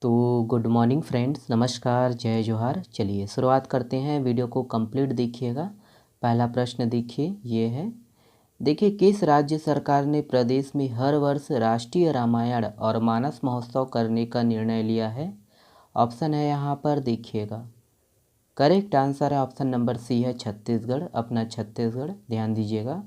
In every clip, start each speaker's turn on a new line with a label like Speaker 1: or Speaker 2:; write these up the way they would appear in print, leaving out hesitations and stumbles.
Speaker 1: तो good morning friends, नमस्कार, जय जोहार। चलिए शुरुआत करते हैं। वीडियो को कंप्लीट देखिएगा। पहला प्रश्न देखिए, ये है। देखिए, किस राज्य सरकार ने प्रदेश में हर वर्ष राष्ट्रीय रामायण और मानस महोत्सव करने का निर्णय लिया है? ऑप्शन है यहाँ पर देखिएगा। करेक्ट आंसर है ऑप्शन नंबर सी है छत्तीसगढ़, अपना छत्तीसगढ़। ध्यान दीजिएगा।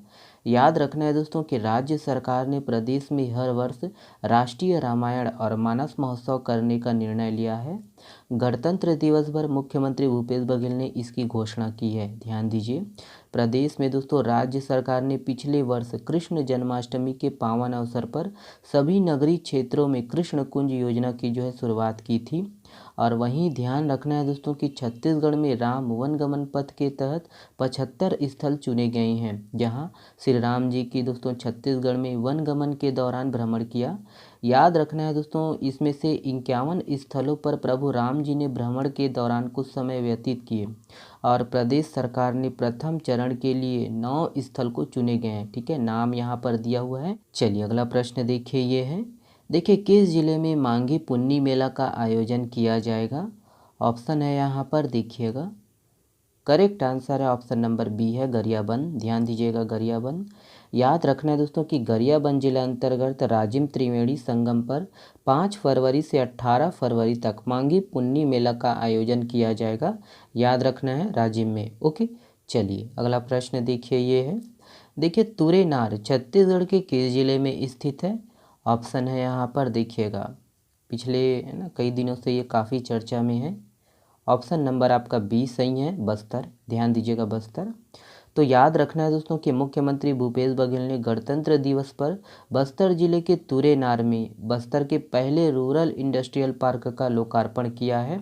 Speaker 1: याद रखना है दोस्तों कि राज्य सरकार ने प्रदेश में हर वर्ष राष्ट्रीय रामायण और मानस महोत्सव करने का निर्णय लिया है। गणतंत्र दिवस पर मुख्यमंत्री भूपेश बघेल ने इसकी घोषणा की है। ध्यान दीजिए। प्रदेश में दोस्तों राज्य सरकार ने पिछले वर्ष कृष्ण जन्माष्टमी के पावन अवसर पर सभी नगरीय क्षेत्रों में कृष्ण कुंज योजना की शुरुआत की थी। और वहीं ध्यान रखना है दोस्तों कि छत्तीसगढ़ में राम वनगमन पथ के तहत 75 स्थल चुने गए हैं, जहां श्री राम जी की छत्तीसगढ़ में वनगमन के दौरान भ्रमण किया। याद रखना है दोस्तों, इसमें से 51 स्थलों पर प्रभु राम जी ने भ्रमण के दौरान कुछ समय व्यतीत किए और प्रदेश सरकार ने प्रथम चरण के लिए 9 स्थल को चुने गए हैं। ठीक है, नाम यहाँ पर दिया हुआ है। चलिए अगला प्रश्न देखिए, ये है। देखिए, किस जिले में मांगी पुन्नी मेला का आयोजन किया जाएगा? ऑप्शन है यहाँ पर देखिएगा। करेक्ट आंसर है ऑप्शन नंबर बी है गरियाबंद। ध्यान दीजिएगा, गरियाबंद। याद रखना है दोस्तों कि गरियाबंद जिला अंतर्गत राजिम त्रिवेणी संगम पर 5 फरवरी से 18 फरवरी तक मांगी पुन्नी मेला का आयोजन किया जाएगा। याद रखना है, राजिम में। ओके, चलिए अगला प्रश्न देखिए, ये है। देखिए, तुरेनार छत्तीसगढ़ के किस जिले में स्थित है? ऑप्शन है यहाँ पर देखिएगा। पिछले कई दिनों से ये काफ़ी चर्चा में है। ऑप्शन नंबर आपका बी सही है, बस्तर। ध्यान दीजिएगा, बस्तर। तो याद रखना है दोस्तों कि मुख्यमंत्री भूपेश बघेल ने गणतंत्र दिवस पर बस्तर जिले के तुरेनार में बस्तर के पहले रूरल इंडस्ट्रियल पार्क का लोकार्पण किया है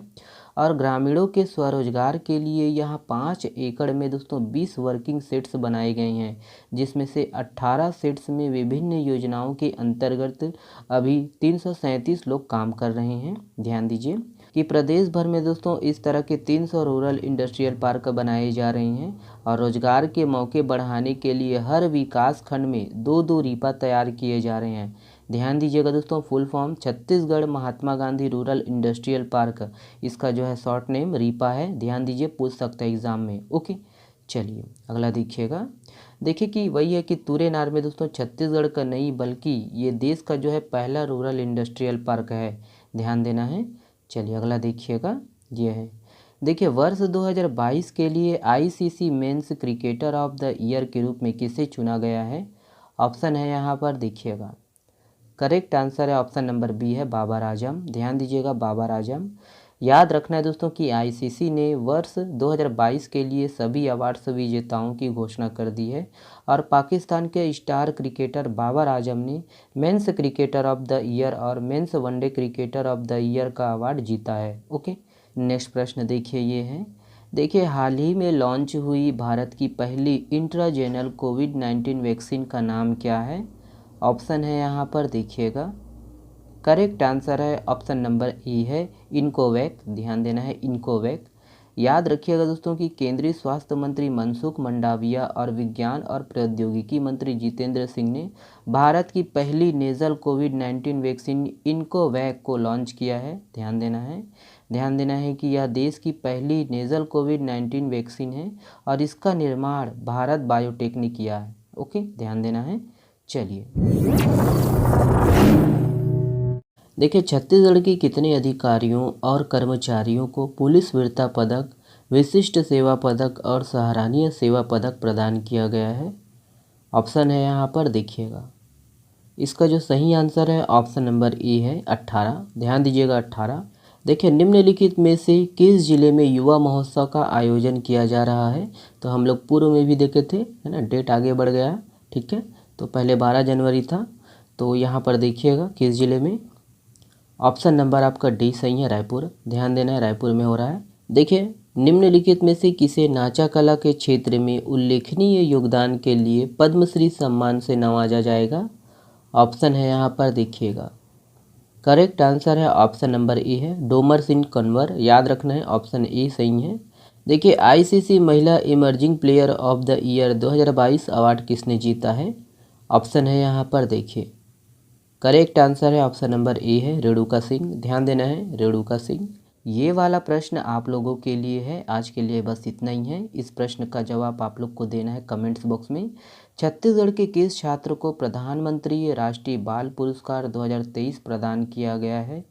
Speaker 1: और ग्रामीणों के स्वरोजगार के लिए यहाँ 5 एकड़ में 20 वर्किंग सेट्स बनाए गए हैं, जिसमें से 18 सेट्स में विभिन्न योजनाओं के अंतर्गत अभी 337 लोग काम कर रहे हैं। ध्यान दीजिए कि प्रदेश भर में इस तरह के 300 रूरल इंडस्ट्रियल पार्क बनाए जा रहे हैं और रोजगार के मौके बढ़ाने के लिए हर विकास खंड में 2-2 रीपा तैयार किए जा रहे हैं। ध्यान दीजिएगा दोस्तों, full form Chhattisgarh Mahatma Gandhi rural industrial park, इसका शॉर्ट नेम रीपा है। ध्यान दीजिए, पूछ सकता है एग्जाम में। ओके, चलिए अगला देखिएगा। देखिए कि वही है कि तुरेनार में छत्तीसगढ़ का नहीं बल्कि ये देश का पहला रूरल इंडस्ट्रियल पार्क है। ध्यान देना है। चलिए अगला देखिएगा, ये है। देखिए, वर्ष 2022 के लिए ICC men's cricketer of the year के रूप में किसे चुना गया है? ऑप्शन है यहाँ पर देखिएगा। करेक्ट आंसर है ऑप्शन नंबर बी है बाबर आजम। ध्यान दीजिएगा, बाबर आजम। याद रखना है दोस्तों कि आईसीसी ने वर्ष 2022 के लिए सभी अवार्ड्स विजेताओं की घोषणा कर दी है और पाकिस्तान के स्टार क्रिकेटर बाबर आजम ने men's cricketer of the year और men's one day cricketer of the year का अवार्ड जीता है। ओके, नेक्स्ट प्रश्न देखिए, ये है। देखिए, हाल ही में लॉन्च हुई भारत की पहली इंट्राजेनल कोविड-19 वैक्सीन का नाम क्या है? ऑप्शन है यहाँ पर देखिएगा। करेक्ट आंसर है ऑप्शन नंबर ई है इनकोवैक। ध्यान देना है, इनकोवैक। याद रखिएगा दोस्तों कि केंद्रीय स्वास्थ्य मंत्री मनसुख मंडाविया और विज्ञान और प्रौद्योगिकी मंत्री जितेंद्र सिंह ने भारत की पहली नेजल कोविड-19 वैक्सीन इनकोवैक को लॉन्च किया है। ध्यान देना है। ध्यान देना है कि यह देश की पहली नेजल कोविड-19 वैक्सीन है और इसका निर्माण भारत बायोटेक ने किया है। ओके, ध्यान देना है। चलिए देखिए, छत्तीसगढ़ के कितने अधिकारियों और कर्मचारियों को पुलिस वीरता पदक, विशिष्ट सेवा पदक और सराहनीय सेवा पदक प्रदान किया गया है? ऑप्शन है यहाँ पर देखिएगा। इसका सही आंसर है ऑप्शन नंबर ए है 18। ध्यान दीजिएगा, 18। देखिए, निम्नलिखित में से किस जिले में युवा महोत्सव का आयोजन किया जा रहा है? तो हम लोग पूर्व में भी देखे थे, है ना, डेट आगे बढ़ गया। ठीक है, तो पहले 12 जनवरी था, तो यहाँ पर देखिएगा किस जिले में। ऑप्शन नंबर आपका डी सही है, रायपुर। ध्यान देना है, रायपुर में हो रहा है। देखिए, निम्नलिखित में से किसे नाचा कला के क्षेत्र में उल्लेखनीय योगदान के लिए पद्मश्री सम्मान से नवाजा जाएगा? ऑप्शन है यहाँ पर देखिएगा। करेक्ट आंसर है ऑप्शन नंबर ए है डोमर सिंह कंवर। याद रखना है, ऑप्शन ए सही है। देखिए, आईसीसी महिला emerging player of the year 2022 award किसने जीता है? ऑप्शन है यहाँ पर देखिए। करेक्ट आंसर है ऑप्शन नंबर ए है रेणुका सिंह। ध्यान देना है, रेणुका सिंह। ये वाला प्रश्न आप लोगों के लिए है। आज के लिए बस इतना ही है। इस प्रश्न का जवाब आप लोग को देना है कमेंट्स बॉक्स में। छत्तीसगढ़ के किस छात्र को प्रधानमंत्री राष्ट्रीय बाल पुरस्कार 2023 प्रदान किया गया है?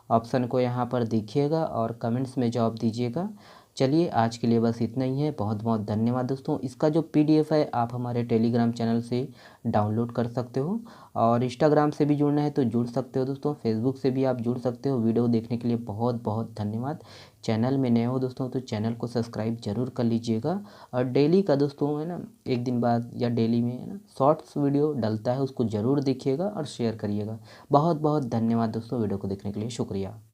Speaker 1: ऑप्शन को यहाँ पर देखिएगा और कमेंट्स में जवाब दीजिएगा। चलिए आज के लिए बस इतना ही है। बहुत बहुत धन्यवाद दोस्तों। इसका जो पीडीएफ है आप हमारे टेलीग्राम चैनल से डाउनलोड कर सकते हो और इंस्टाग्राम से भी जुड़ना है तो जुड़ सकते हो दोस्तों। फेसबुक से भी आप जुड़ सकते हो। वीडियो देखने के लिए बहुत बहुत धन्यवाद। चैनल में नए हो दोस्तों तो चैनल को सब्सक्राइब जरूर कर लीजिएगा। और डेली का दोस्तों है ना, एक दिन बाद या डेली में है ना शॉर्ट्स वीडियो डलता है, उसको ज़रूर देखिएगा और शेयर करिएगा। बहुत बहुत धन्यवाद दोस्तों वीडियो को देखने के लिए। शुक्रिया।